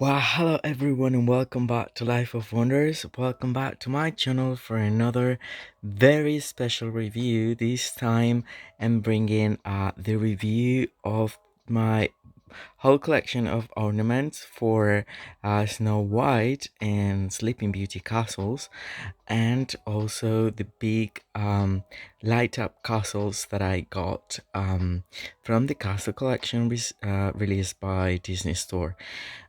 Well, hello everyone, and welcome back to Life of Wonders. Welcome back to my channel for another very special review. This time I'm bringing the review of my whole collection of ornaments for Snow White and Sleeping Beauty castles, and also the big light up castles that I got from the castle collection released by Disney Store.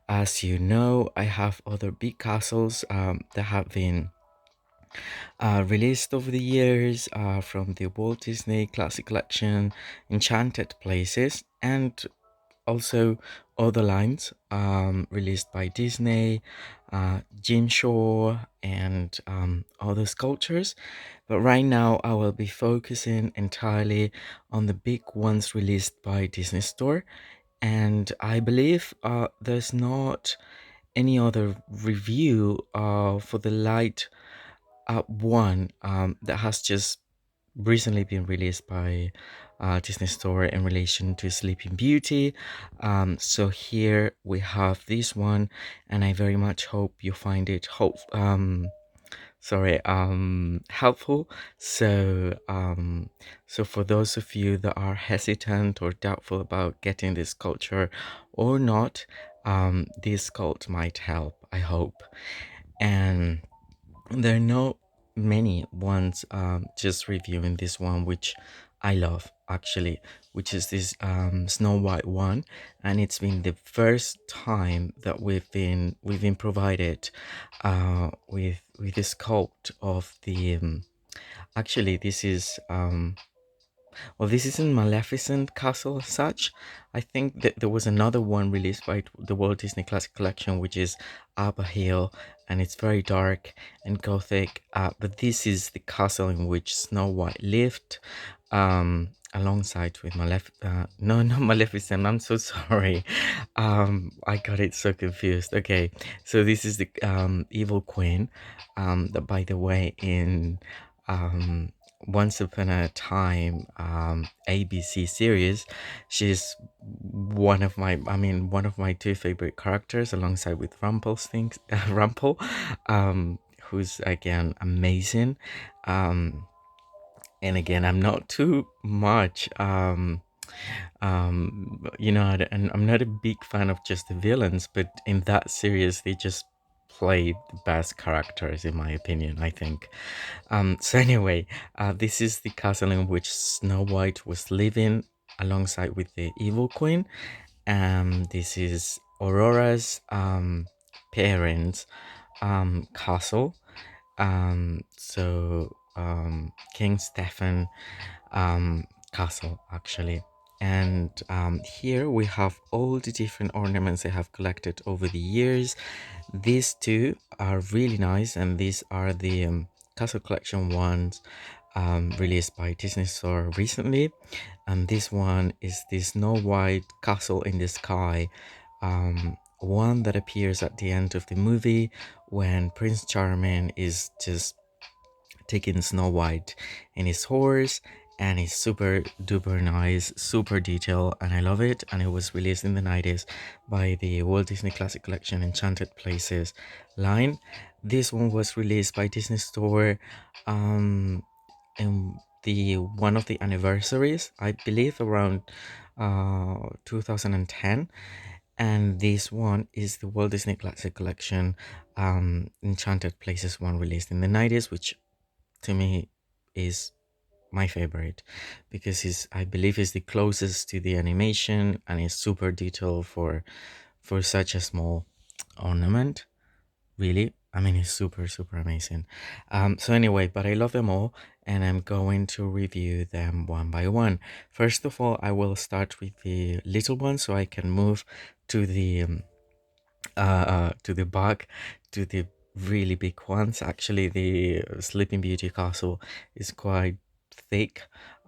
As you know, I have other big castles that have been released over the years from the Walt Disney Classic Collection, Enchanted Places, and also other lines released by Disney, Jim Shore, and other sculptures. But right now, I will be focusing entirely on the big ones released by Disney Store. And I believe there's not any other review for the light one that has just recently been released by Disney Store in relation to Sleeping Beauty. So here we have this one, and I very much hope you find it helpful. So for those of you that are hesitant or doubtful about getting this sculpture or not, this sculpt might help, I hope. And there are no many ones, just reviewing this one, which I love actually, which is this Snow White one, and it's been the first time that we've been provided with the sculpt of the actually this is well, this isn't Maleficent Castle as such. I think that there was another one released by the Walt Disney Classic Collection, which is up a hill, and it's very dark and gothic. But this is the castle in which Snow White lived, alongside with no, not Maleficent. I'm so sorry. I got it so confused. Okay, so this is the evil queen. That, by the way, in once Upon a Time ABC series, she's one of my two favorite characters, alongside with Rumpel, who's again amazing. um and again, I'm not too much and I'm not a big fan of just the villains, but in that series they just played the best characters, in my opinion, I think. So anyway, this is the castle in which Snow White was living alongside with the evil queen. This is Aurora's parents' castle. King Stefan castle, actually. And here we have all the different ornaments I have collected over the years. These two are really nice, and these are the castle collection ones released by Disney Store recently. And this one is the Snow White Castle in the Sky, one that appears at the end of the movie when Prince Charming is just taking Snow White in his horse, and it's super duper nice, super detailed, and I love it. And it was released in the 90s by the Walt Disney Classic Collection Enchanted Places line. This one was released by Disney Store in the one of the anniversaries, I believe around 2010. And this one is the Walt Disney Classic Collection Enchanted Places one, released in the 90s, which to me is my favorite, because I believe is the closest to the animation, and is super detailed for such a small ornament. Really, I mean, it's super amazing. So anyway, but I love them all, and I'm going to review them one by one. First of all, I will start with the little one, so I can move to the back, to the really big ones. Actually, the Sleeping Beauty castle is quite thick,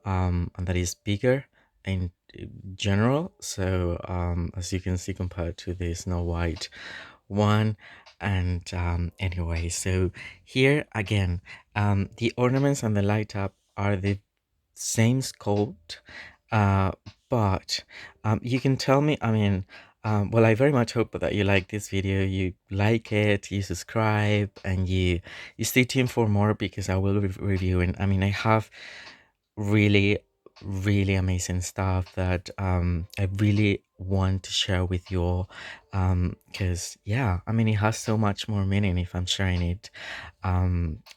and that is bigger in general. So as you can see, compared to the Snow White one. And anyway, so here again, the ornaments and the light up are the same sculpt, uh, but you can tell me, I mean, Well, I very much hope that you like this video. You like it, you subscribe, and you stay tuned for more because I will be reviewing. I mean, I have really, really amazing stuff that I really want to share with you all. Because yeah, I mean, it has so much more meaning if I'm sharing it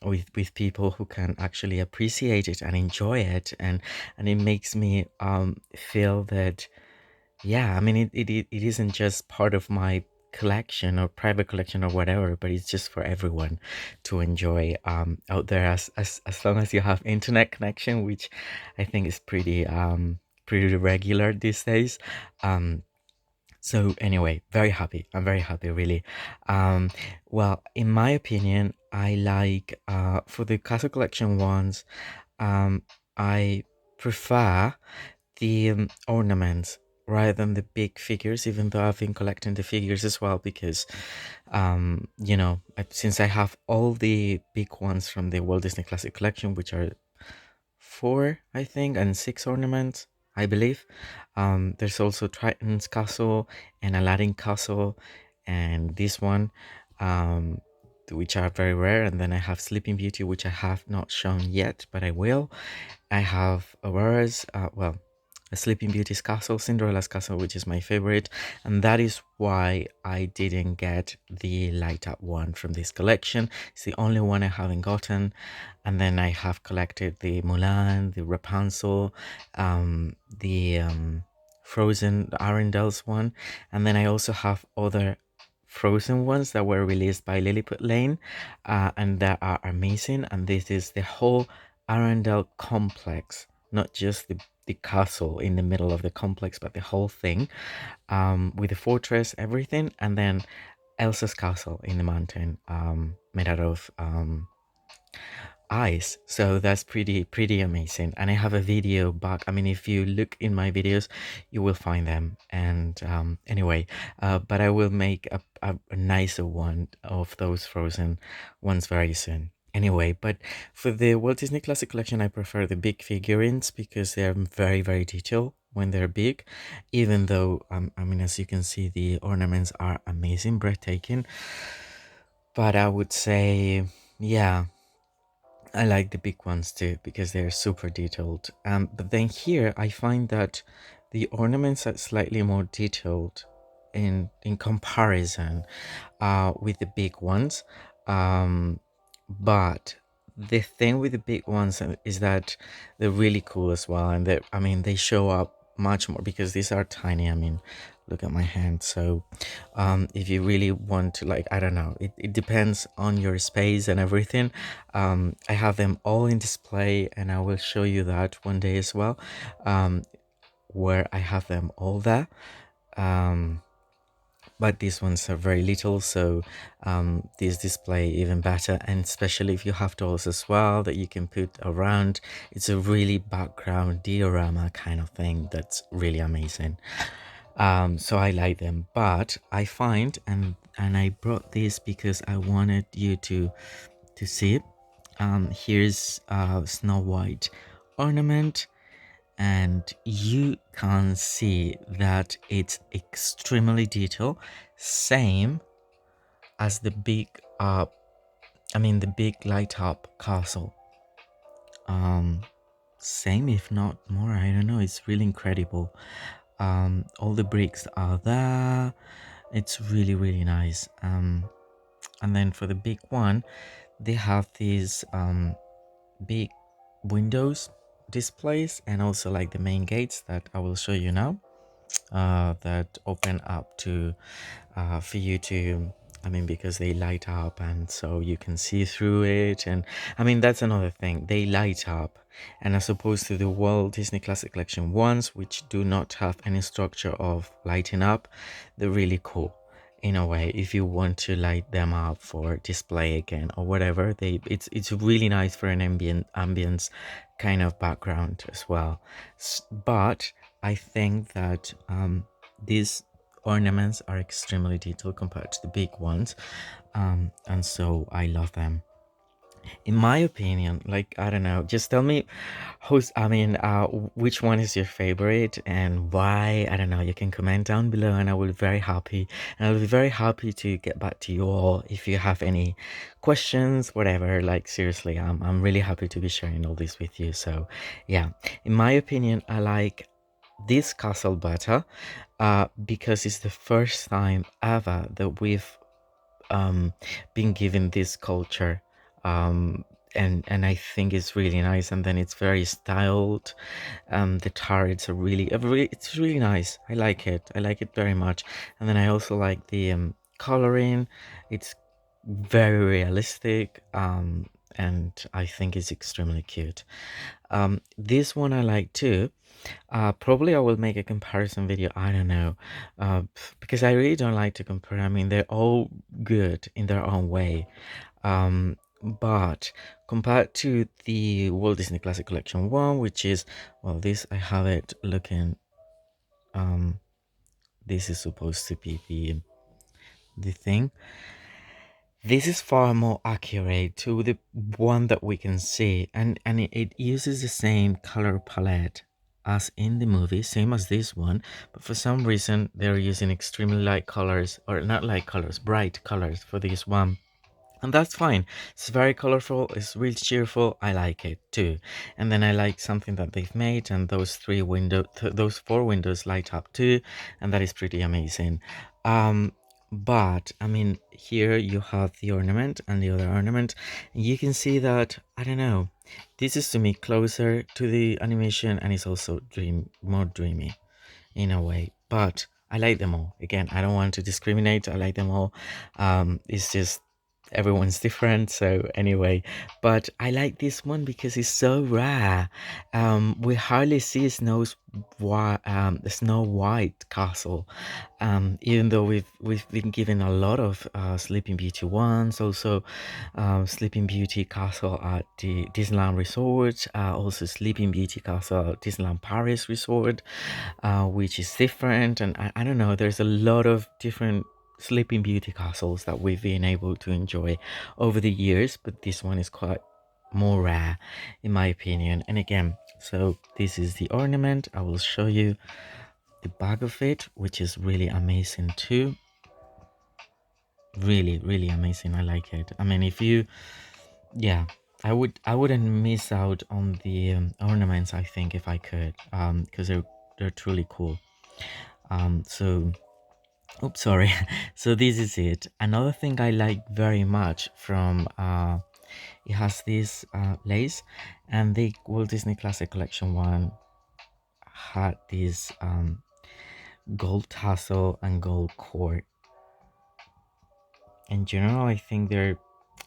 with people who can actually appreciate it and enjoy it, and it makes me feel that. Yeah, I mean, it isn't just part of my collection or private collection or whatever, but it's just for everyone to enjoy out there as long as you have internet connection, which I think is pretty regular these days. Um, so anyway, very happy. I'm very happy, really. Um, well, in my opinion, I like for the castle collection ones, um, I prefer the ornaments rather than the big figures, even though I've been collecting the figures as well because since I have all the big ones from the Walt Disney Classic Collection, which are four, I think, and six ornaments, I believe. There's also Triton's Castle and Aladdin Castle, and this one, um, which are very rare. And then I have Sleeping Beauty, which I have not shown yet, but I will. I have Aurora's, a Sleeping Beauty's castle, Cinderella's castle, which is my favorite, and that is why I didn't get the light up one from this collection. It's the only one I haven't gotten. And then I have collected the Mulan, the Rapunzel, the Frozen, the Arendelle's one, and then I also have other Frozen ones that were released by Lilliput Lane, and that are amazing. And this is the whole Arendelle complex, not just the castle in the middle of the complex, but the whole thing, with the fortress, everything, and then Elsa's castle in the mountain, made out of ice. So that's pretty amazing. And I have a video back. I mean, if you look in my videos, you will find them. And anyway, but I will make a nicer one of those Frozen ones very soon. Anyway, but for the Walt Disney Classic Collection, I prefer the big figurines because they're very detailed when they're big, even though I mean, as you can see, the ornaments are amazing, breathtaking. But I would say, yeah, I like the big ones too because they're super detailed. But then here I find that the ornaments are slightly more detailed in comparison with the big ones. Um, but the thing with the big ones is that they're really cool as well, and they, I mean, they show up much more because these are tiny. I mean, look at my hand. So if you really want to, like, I don't know, it depends on your space and everything. I have them all in display, and I will show you that one day as well, where I have them all there. But these ones are very little, so this display even better, and especially if you have dolls as well that you can put around. It's a really background diorama kind of thing that's really amazing. So I like them, but I find, and I brought this because I wanted you to see. Here's Snow White ornament, and you can see that it's extremely detailed, same as the big the big light up castle. Same, if not more. I don't know, it's really incredible. All the bricks are there. It's really nice. And then for the big one, they have these big windows displays, and also like the main gates that I will show you now, that open up to for you to, I mean, because they light up, and so you can see through it. And I mean, that's another thing, they light up, and as opposed to the Walt Disney Classic Collection ones, which do not have any structure of lighting up, they're really cool in a way. If you want to light them up for display again or whatever, it's really nice for an ambience kind of background as well. But I think that these ornaments are extremely detailed compared to the big ones, and so I love them. In my opinion, like, I don't know, just tell me which one is your favorite and why. I don't know, you can comment down below and I will be very happy. And I'll be very happy to get back to you all if you have any questions, whatever. Like, seriously, I'm really happy to be sharing all this with you. So, yeah, in my opinion, I like this castle better because it's the first time ever that we've um, been given this culture, um, and I think it's really nice. And then it's very styled. The turrets are it's really nice. I like it. I like it very much. And then I also like the coloring. It's very realistic. And I think it's extremely cute. This one I like too. Probably I will make a comparison video. I don't know, because I really don't like to compare. I mean, they're all good in their own way. But compared to the Walt Disney Classic Collection one, which is, well, this I have it looking. Um, this is supposed to be the thing. This is far more accurate to the one that we can see, and it uses the same color palette as in the movie, same as this one, but for some reason they're using extremely light colors, or not light colors, bright colors for this one. And that's fine. It's very colorful, it's really cheerful. I like it too. And then I like something that they've made, and those four windows light up too, and that is pretty amazing. Um, but I mean, here you have the ornament and the other ornament, and you can see that, I don't know, this is to me closer to the animation, and it's also more dreamy in a way, but I like them all. Again, I don't want to discriminate. I like them all. It's just everyone's different. So anyway, but I like this one because it's so rare. We hardly see the Snow White castle. Even though we've been given a lot of Sleeping Beauty ones, also Sleeping Beauty Castle at the Disneyland Resort, also Sleeping Beauty Castle at Disneyland Paris Resort, which is different. And I don't know, there's a lot of different Sleeping Beauty castles that we've been able to enjoy over the years, but this one is quite more rare in my opinion. And again, so this is the ornament. I will show you the back of it, which is really amazing too. Really amazing. I like it. I mean, if you, yeah, I wouldn't miss out on the ornaments, I think, if I could, because they're truly cool. So oops, sorry. So this is it. Another thing I like very much from it has this lace, and the Walt Disney Classic Collection one had this gold tassel and gold cord. In general, I think they're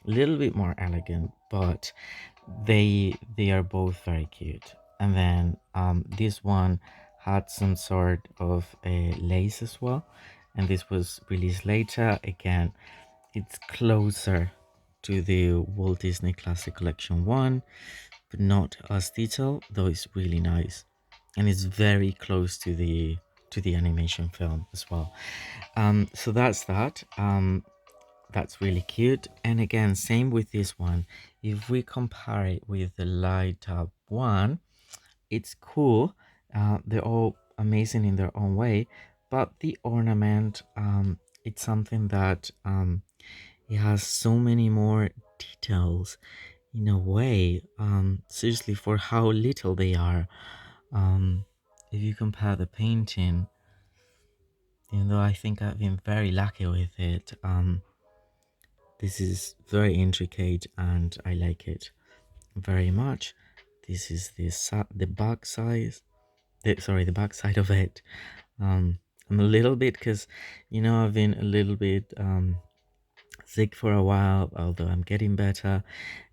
a little bit more elegant, but they are both very cute. And then this one had some sort of a lace as well, and this was released later. Again, it's closer to the Walt Disney Classic Collection one, but not as detailed, though it's really nice. And it's very close to the animation film as well. So that's that. That's really cute. And again, same with this one. If we compare it with the light up one, it's cool. They're all amazing in their own way, but the ornament, it's something that it has so many more details in a way. Seriously, for how little they are. If you compare the painting, even though I think I've been very lucky with it, this is very intricate and I like it very much. This is the back size. The back side of it. I'm a little bit, because I've been a little bit sick for a while, although I'm getting better,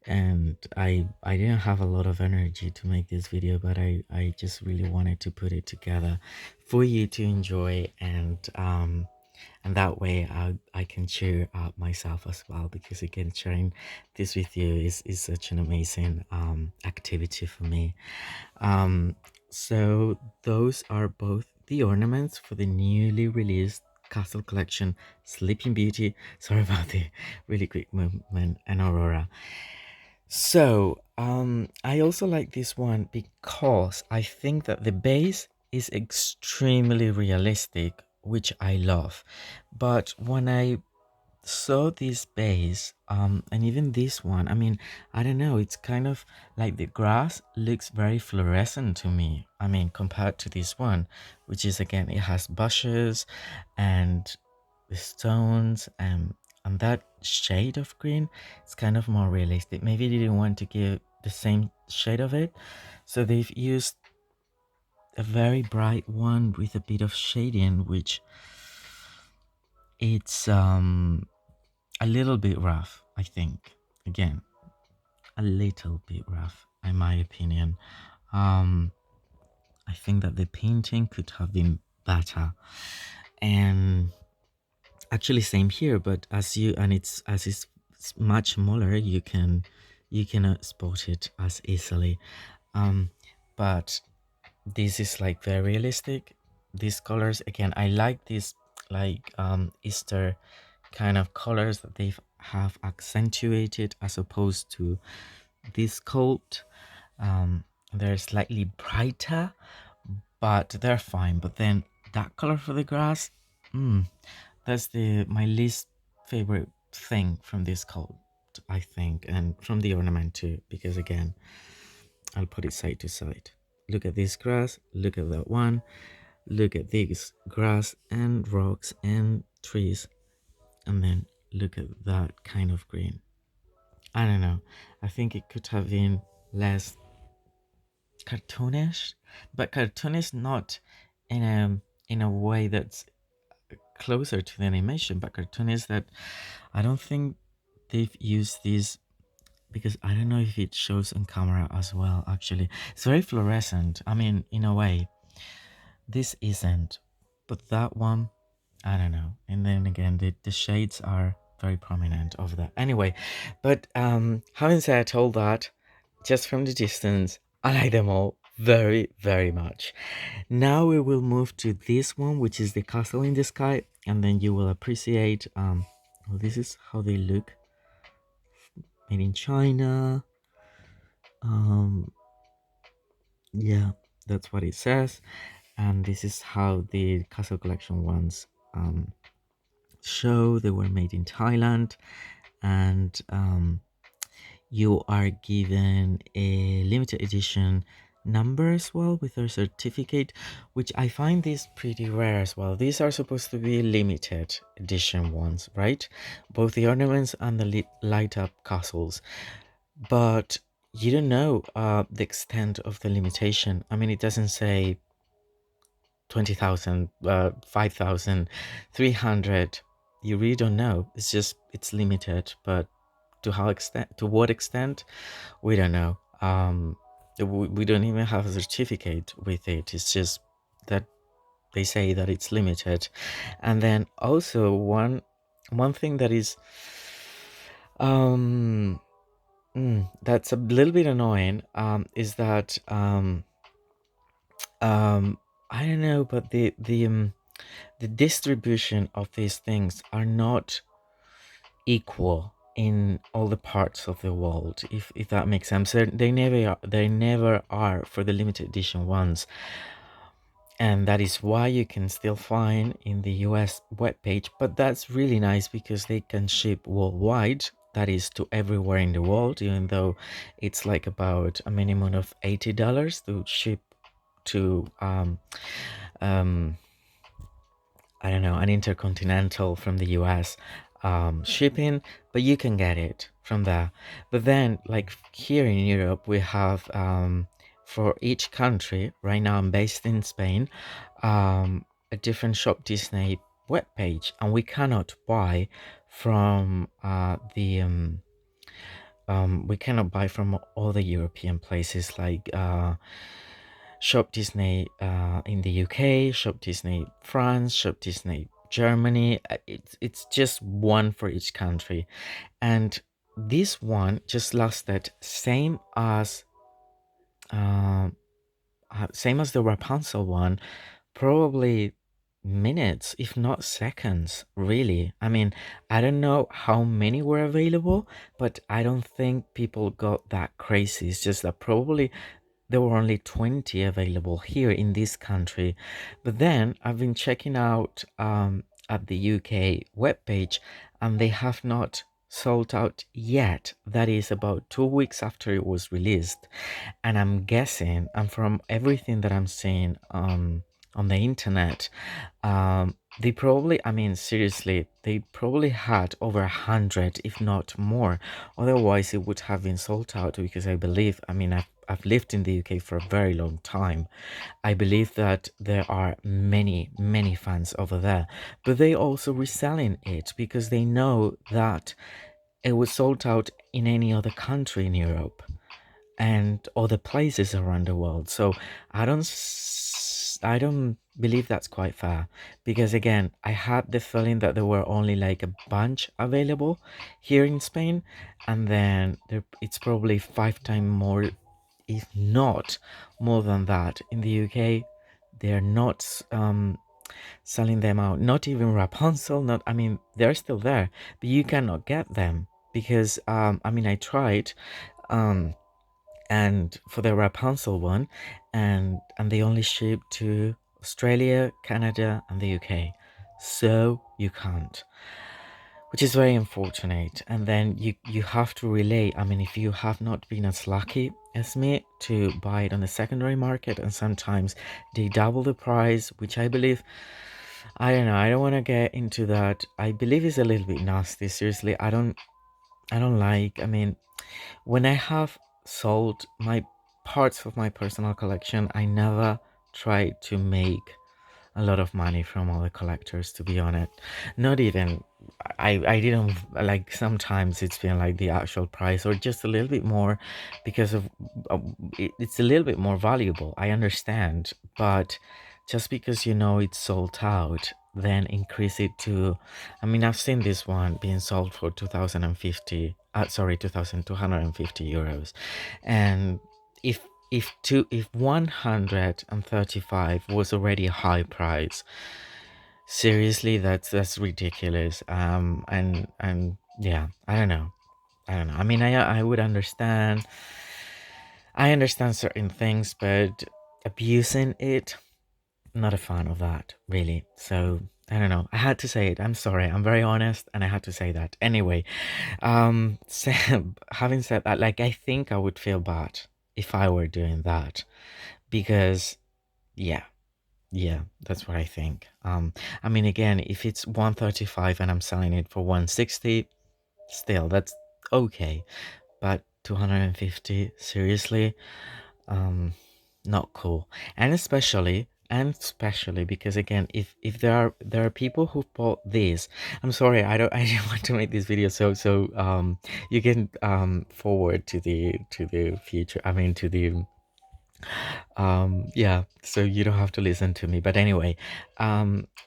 and I didn't have a lot of energy to make this video, but I just really wanted to put it together for you to enjoy, and that way I can cheer up myself as well, because again, sharing this with you is such an amazing activity for me. So those are both the ornaments for the newly released Castle Collection Sleeping Beauty. Sorry about the really quick movement, and Aurora. So, I also like this one because I think that the base is extremely realistic, which I love. But when I saw this base, and even this one, I mean, I don't know, it's kind of like the grass looks very fluorescent to me. I mean, compared to this one, which is again, it has bushes and the stones and that shade of green. It's kind of more realistic. Maybe they didn't want to give the same shade of it, so they've used a very bright one with a bit of shading, which it's a little bit rough, I think. Again, a little bit rough, in my opinion. um I think that the painting could have been better. And actually same here, but as you and it's as it's much smaller, you cannot spot it as easily. um but this is like very realistic. These colors, again, I like this, like Easter kind of colors that they have accentuated as opposed to this coat. They're slightly brighter, but they're fine. But then that color for the grass, that's the my least favorite thing from this coat, I think, and from the ornament too, because again, I'll put it side to side. Look at this grass, look at that one, look at this grass and rocks and trees, and then look at that kind of green. I don't know. I think it could have been less cartoonish, but cartoonish not in a way that's closer to the animation, but cartoonish that I don't think they've used these, because I don't know if it shows on camera as well. Actually, it's very fluorescent. I mean, in a way, this isn't, but that one, I don't know. And then again, the shades are very prominent of that. Anyway, but having said all that, just from the distance, I like them all very, very much. Now we will move to this one, which is the castle in the sky, and then you will appreciate. Well, this is how they look, made in China. Um, yeah, that's what it says, and this is how the castle collection ones show. They were made in Thailand, and you are given a limited edition number as well with a certificate, which I find this pretty rare as well. These are supposed to be limited edition ones, right? Both the ornaments and the light up castles, but you don't know the extent of the limitation. I mean, it doesn't say 20,000, 5,000, 300. You really don't know. It's just, it's limited, but to how extent, to what extent, we don't know. We don't even have a certificate with it. It's just that they say that it's limited. And then also one thing that is um that's a little bit annoying is that I don't know, but the distribution of these things are not equal in all the parts of the world, if that makes sense. They never are for the limited edition ones, and that is why you can still find in the US webpage. But that's really nice because they can ship worldwide, that is to everywhere in the world, even though it's like about a minimum of $80 to ship to um I don't know, an intercontinental from the US shipping, but you can get it from there. But then, like here in Europe, we have for each country, right now I'm based in Spain, a different Shop Disney webpage, and we cannot buy from we cannot buy from all the European places like Shop Disney in the UK, Shop Disney France, Shop Disney Germany. It's just one for each country, and this one just lasted uh, same as the Rapunzel one, probably minutes, if not seconds, really. I mean, I don't know how many were available, but I don't think people got that crazy. It's just that probably there were only 20 available here in this country. But then I've been checking out at the UK webpage, and they have not sold out yet. That is about 2 weeks after it was released. And I'm guessing, and from everything that I'm seeing on the internet, they probably, I mean, seriously, they probably had over 100, if not more. Otherwise, it would have been sold out, because I believe, I mean, I've lived in the UK for a very long time. I believe that there are many, many fans over there, but they also reselling it because they know that it was sold out in any other country in Europe and other places around the world. So I don't believe that's quite fair, because again, I had the feeling that there were only like a bunch available here in Spain, and then it's probably 5 times more, if not more than that, in the UK. They're not selling them out. Not even Rapunzel. Not, I mean, they're still there, but you cannot get them because I mean, I tried. Um, and for the Rapunzel one, and they only ship to Australia, Canada, and the UK, so you can't, which is very unfortunate. And then you have to relay. I mean, if you have not been as lucky as me to buy it on the secondary market, and sometimes they double the price, which I believe, I don't know, I don't want to get into that. I believe it's a little bit nasty. Seriously, I don't like, I mean, when I have sold my parts of my personal collection, I never try to make a lot of money from other collectors, to be honest. Not even, I didn't, like, sometimes it's been like the actual price or just a little bit more, because of it's a little bit more valuable, I understand. But just because you know it's sold out, then increase it to, I mean, I've seen this one being sold for 2050, sorry, 2250 euros. And if if 135 was already a high price, seriously, that's ridiculous. And yeah, I don't know. I mean, I would understand. I understand certain things, but abusing it, not a fan of that, really. So I don't know. I had to say it. I'm sorry. I'm very honest, and I had to say that. Anyway, so, having said that, like, I think I would feel bad if I were doing that, because yeah, yeah, that's what I think. I mean, again, if it's 135 and I'm selling it for 160, still that's okay. But 250, seriously, um, not cool. And especially because, again, if there are people who bought this, I'm sorry, I didn't want to make this video so you can forward to the future, I mean, to the yeah, so you don't have to listen to me. But anyway,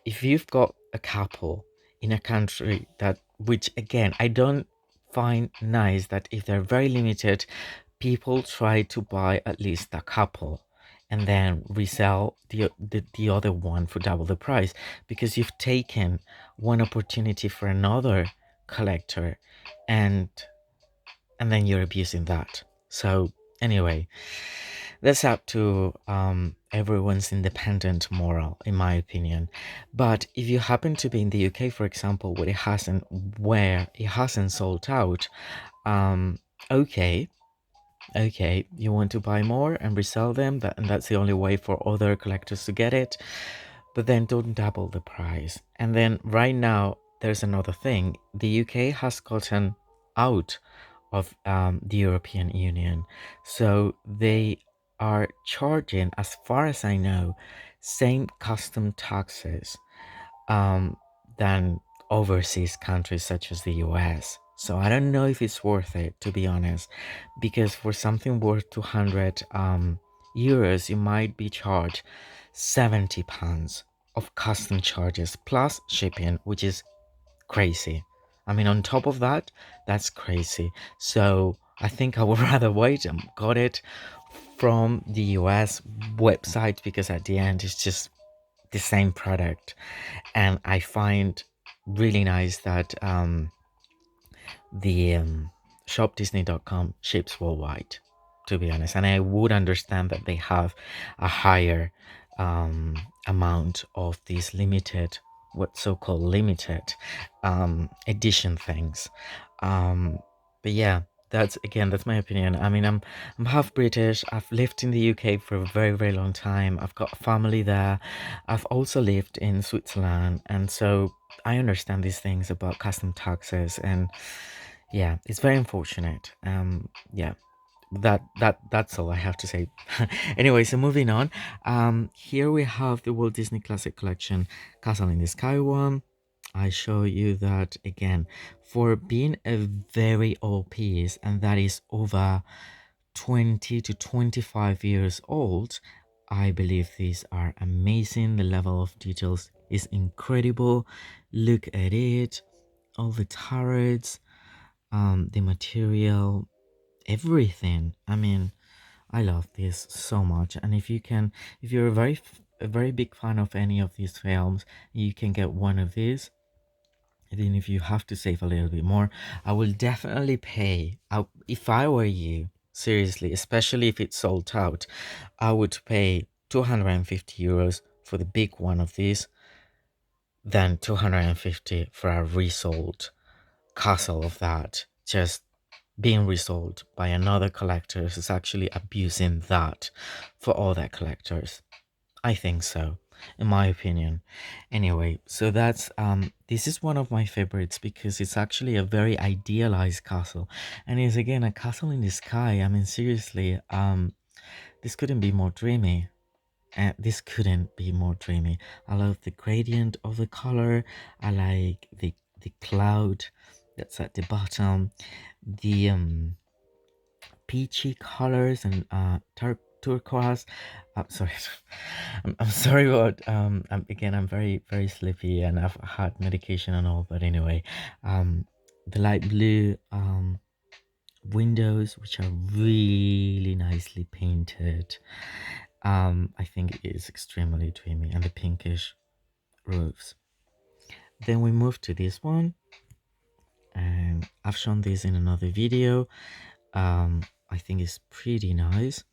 if you've got a couple in a country that, which again, I don't find nice, that if they're very limited, people try to buy at least a couple and then resell the other one for double the price, because you've taken one opportunity for another collector, and then you're abusing that. So anyway, that's up to everyone's independent moral, in my opinion. But if you happen to be in the UK, for example, where it hasn't sold out, um, okay, okay, you want to buy more and resell them, and that's the only way for other collectors to get it. But then don't double the price. And then right now, there's another thing. The UK has gotten out of the European Union. So they are charging, as far as I know, same custom taxes um, than overseas countries such as the US. So I don't know if it's worth it, to be honest, because for something worth 200 euros, you might be charged £70 of custom charges plus shipping, which is crazy. I mean, on top of that, that's crazy. So I think I would rather wait and got it from the US website, because at the end it's just the same product. And I find really nice that the shopdisney.com ships worldwide, to be honest. And I would understand that they have a higher amount of these limited, what so-called limited edition things. But yeah, that's, again, that's my opinion. I mean, I'm half British. I've lived in the UK for a very, very long time. I've got family there. I've also lived in Switzerland, and so I understand these things about custom taxes. And yeah, it's very unfortunate. Yeah, that's all I have to say. Anyway, so moving on. Here we have the Walt Disney Classic Collection Castle in the Sky one. I show you that again, for being a very old piece, and that is over 20 to 25 years old. I believe these are amazing. The level of details is incredible. Look at it, all the turrets, the material, everything. I mean, I love this so much. And if you're a very big fan of any of these films, you can get one of these. Even if you have to save a little bit more, I will definitely pay. If I were you, seriously, especially if it's sold out, I would pay 250 euros for the big one of these, than 250 for a resold castle of that. Just being resold by another collector is actually abusing that for all that collectors. I think so, in my opinion. Anyway, so that's this is one of my favorites because it's actually a very idealized castle, and it's again a castle in the sky. I mean, seriously, this couldn't be more dreamy. This couldn't be more dreamy. I love the gradient of the color. I like the cloud that's at the bottom. The peachy colors and turquoise. I'm sorry. I'm sorry about again, I'm very, very sleepy and I've had medication and all, but anyway, the light blue windows, which are really nicely painted. I think it is extremely dreamy, and the pinkish roofs. Then we move to this one, and I've shown this in another video. I think it's pretty nice.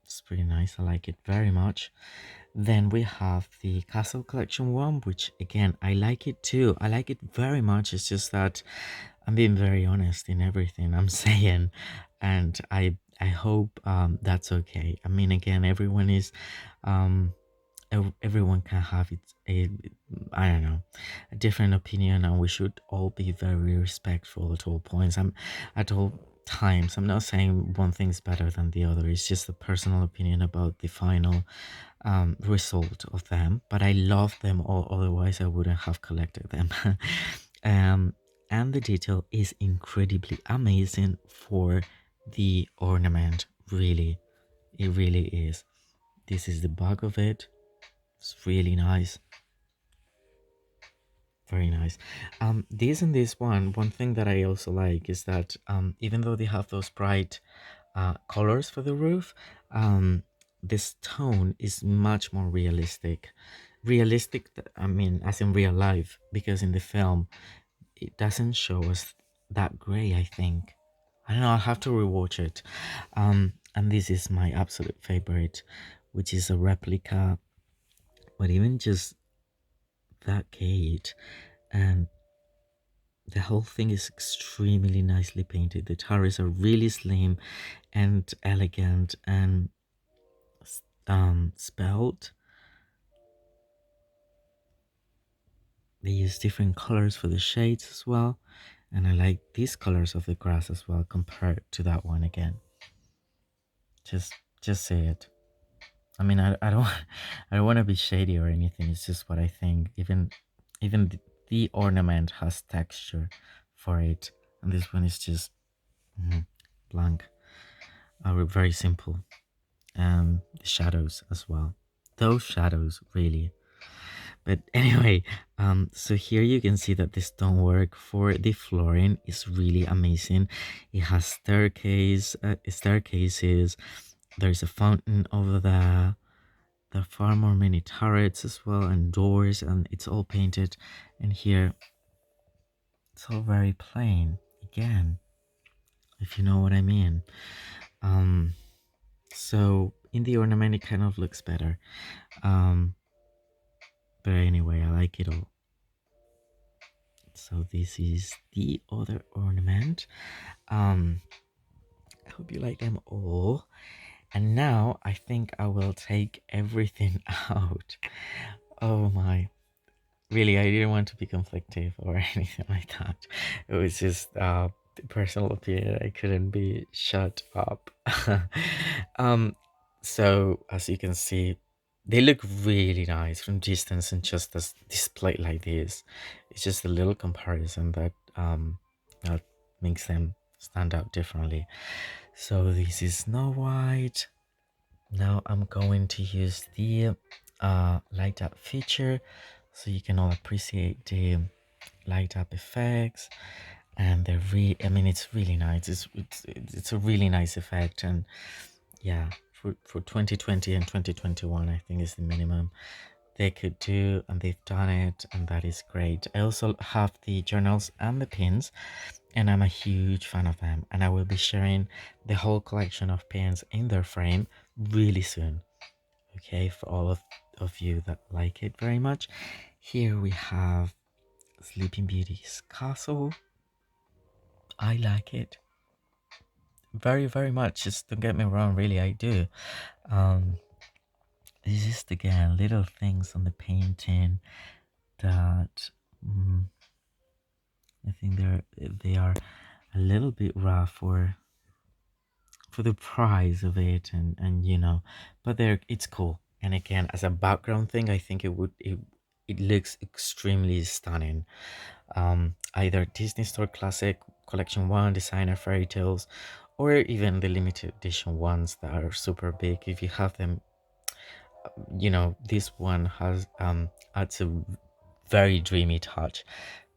It's pretty nice. I like it very much. Then we have the Castle Collection one, which again, I like it too. I like it very much. It's just that I'm being very honest in everything I'm saying, and I hope that's okay. I mean, again, everyone is everyone can have I don't know, a different opinion, and we should all be very respectful at all points. At all times. I'm not saying one thing's better than the other. It's just a personal opinion about the final result of them. But I love them all. Otherwise, I wouldn't have collected them. And the detail is incredibly amazing for the ornament. Really, it really is. This is the back of it. It's really nice. Very nice. This and this one thing that I also like is that even though they have those bright colors for the roof, this tone is much more realistic. Realistic, I mean, as in real life, because in the film, it doesn't show us that gray, I think. I don't know, I'll have to rewatch it. And this is my absolute favorite, which is a replica, but even just that gate and the whole thing is extremely nicely painted. The towers are really slim and elegant and spelled. They use different colors for the shades as well, and I like these colors of the grass as well compared to that one again. Just say it. I mean, I don't I don't want to be shady or anything. It's just what I think. Even the ornament has texture for it, and this one is just blank. Very simple. The shadows as well. Those shadows really. But anyway, so here you can see that the stonework for the flooring is really amazing. It has staircases. There's a fountain over there. there are far more many turrets as well and doors, and it's all painted. And here it's all very plain again, if you know what I mean. So in the ornament it kind of looks better, but anyway, I like it all. So this is the other ornament. I hope you like them all. And now I think I will take everything out. Oh my. Really, I didn't want to be conflictive or anything like that. It was just personal opinion. I couldn't be shut up. um, so as you can see, they look really nice from distance and just as displayed like this. It's just a little comparison that makes them stand out differently. So this is Snow White. Now I'm going to use the light up feature so you can all appreciate the light up effects. And they're I mean, it's really nice. It's a really nice effect. And yeah, for 2020 and 2021, I think is the minimum they could do, and they've done it, and that is great. I also have the journals and the pins, and I'm a huge fan of them, and I will be sharing the whole collection of pins in their frame really soon. Okay, for all of you that like it very much. Here we have Sleeping Beauty's castle. I like it very, very much. Just don't get me wrong, really, I do. It's just again little things on the painting that I think they are a little bit rough for the price of it, and you know, but it's cool. And again, as a background thing, I think it looks extremely stunning. Either Disney Store Classic Collection 1 Designer Fairy Tales, or even the limited edition ones that are super big. If you have them, you know, this one has adds a very dreamy touch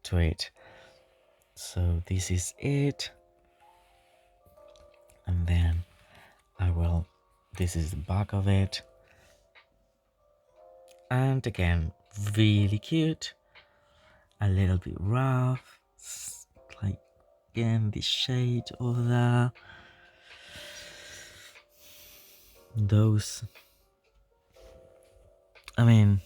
to it. So this is it, and then this is the back of it, and again, really cute, a little bit rough, like again the shade over there, those, I mean,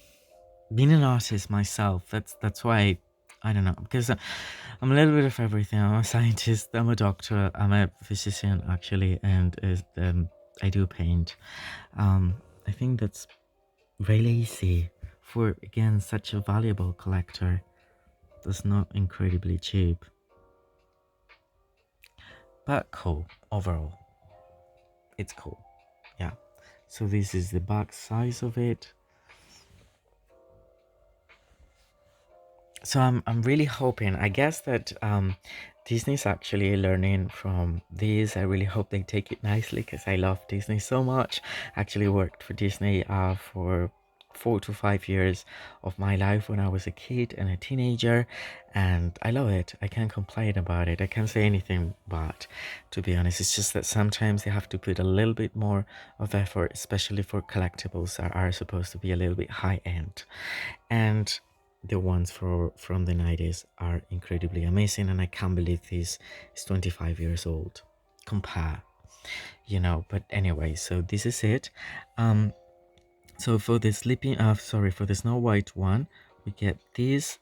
being an artist myself, that's why I don't know, because I'm a little bit of everything. I'm a scientist, I'm a doctor, I'm a physician actually, and I do paint. I think that's really easy for, again, such a valuable collector. That's not incredibly cheap, but cool overall. It's cool. Yeah, so this is the back size of it. So I'm really hoping, I guess, that Disney's actually learning from this. I really hope they take it nicely, because I love Disney so much. I actually worked for Disney for 4 to 5 years of my life when I was a kid and a teenager, and I love it. I can't complain about it. I can't say anything bad, to be honest. It's just that sometimes they have to put a little bit more of effort, especially for collectibles that are supposed to be a little bit high end. And the ones from the 90s are incredibly amazing, and I can't believe this is 25 years old. Compare, you know. But anyway, so this is it. So for the for the Snow White one, we get this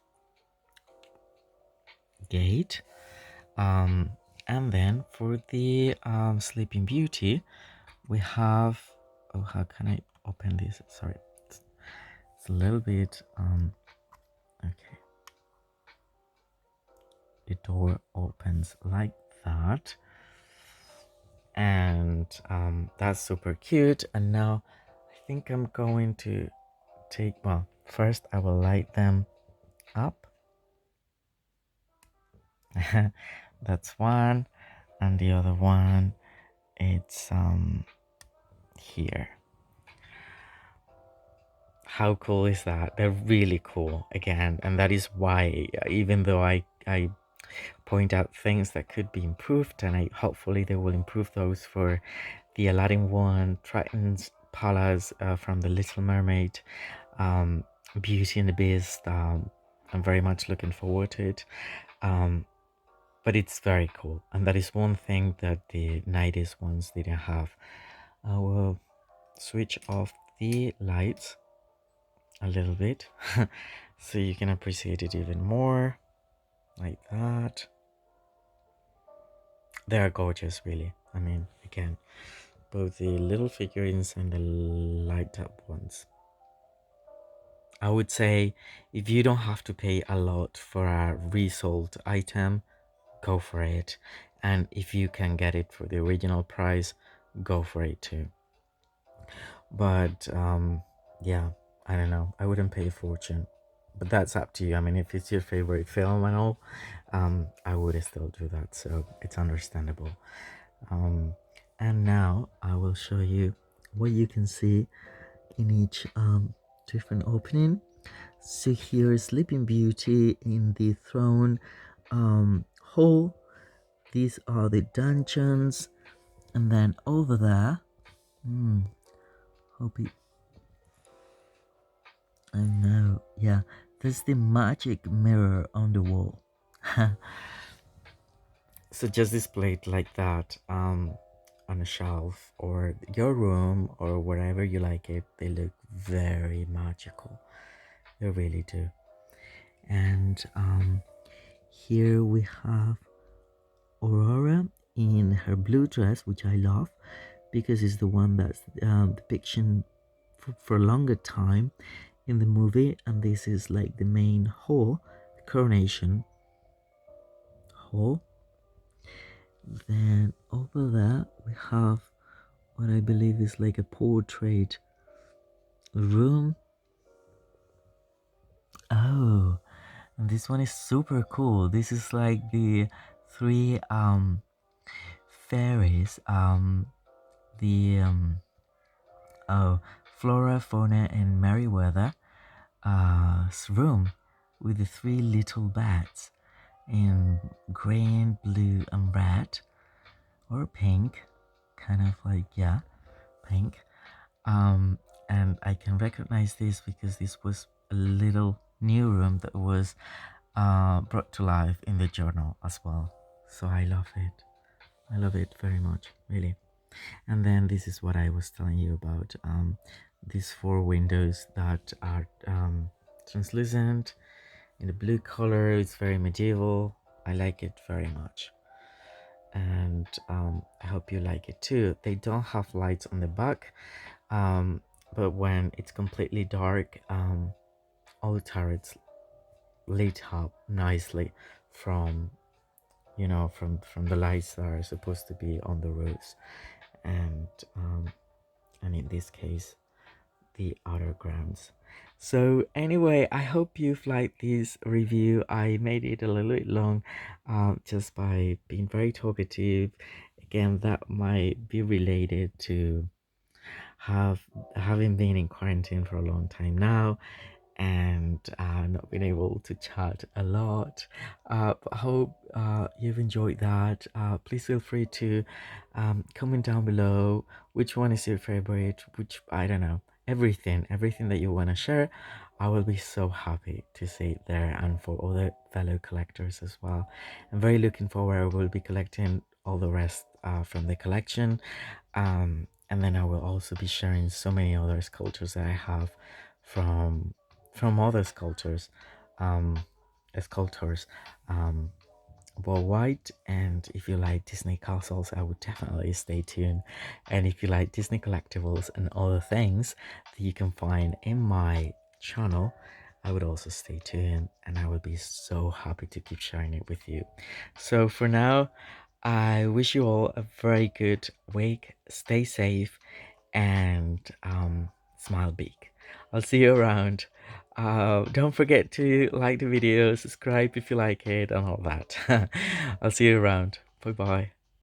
gate, and then for the Sleeping Beauty, we have, oh, how can I open this? Sorry, it's a little bit okay. The door opens like that, and that's super cute. And now I think I'm going to take, well, first I will light them up. That's one, and the other one, it's here. How cool is that? They're really cool again, and that is why, even though I point out things that could be improved, and hopefully they will improve those for the Aladdin one, Triton's Palas from The Little Mermaid, Beauty and the Beast. I'm very much looking forward to it. But it's very cool, and that is one thing that the 90s ones didn't have. I will switch off the lights a little bit so you can appreciate it even more, like that. They are gorgeous, really. I mean, again, both the little figurines and the light up ones. I would say if you don't have to pay a lot for a resold item, go for it. And if you can get it for the original price, go for it too. But yeah, I don't know. I wouldn't pay a fortune. But that's up to you. I mean, if it's your favorite film and all, I would still do that. So it's understandable. And now I will show you what you can see in each different opening. So here is Sleeping Beauty in the throne hall. These are the dungeons, and then over there, hope it, I know, yeah, there's the magic mirror on the wall. So just displayed like that on a shelf or your room or wherever you like it, they look very magical. They really do. And here we have Aurora in her blue dress, which I love because it's the one that's depiction for a longer time in the movie, and this is like the main hall, the coronation hall. Then over there we have what I believe is like a portrait room. Oh, and this one is super cool. This is like the three fairies, the oh, Flora, Fauna, and Merryweather room with the three little bats in green, blue, and red, or pink, kind of like, yeah, pink. And I can recognize this because this was a little new room that was brought to life in the journal as well. So I love it. I love it very much, really. And then this is what I was telling you about, these four windows that are translucent in the blue color. It's very medieval. I like it very much, and I hope you like it too. They don't have lights on the back, but when it's completely dark, all the turrets lit up nicely from from the lights that are supposed to be on the roofs, and in this case the outer grounds. So anyway, I hope you've liked this review. I made it a little bit long just by being very talkative. Again, that might be related to having been in quarantine for a long time now, and not been able to chat a lot. But I hope you've enjoyed that. Please feel free to comment down below which one is your favorite, which, I don't know, everything that you want to share. I will be so happy to see it there, and for other fellow collectors as well. I'm very looking forward. I will be collecting all the rest from the collection, and then I will also be sharing so many other sculptures that I have from other sculptors worldwide. And if you like Disney castles, I would definitely stay tuned. And if you like Disney collectibles and other things that you can find in my channel, I would also stay tuned, and I would be so happy to keep sharing it with you. So for now, I wish you all a very good week. Stay safe, and smile big. I'll see you around. Don't forget to like the video, subscribe if you like it, and all that. I'll see you around. Bye bye.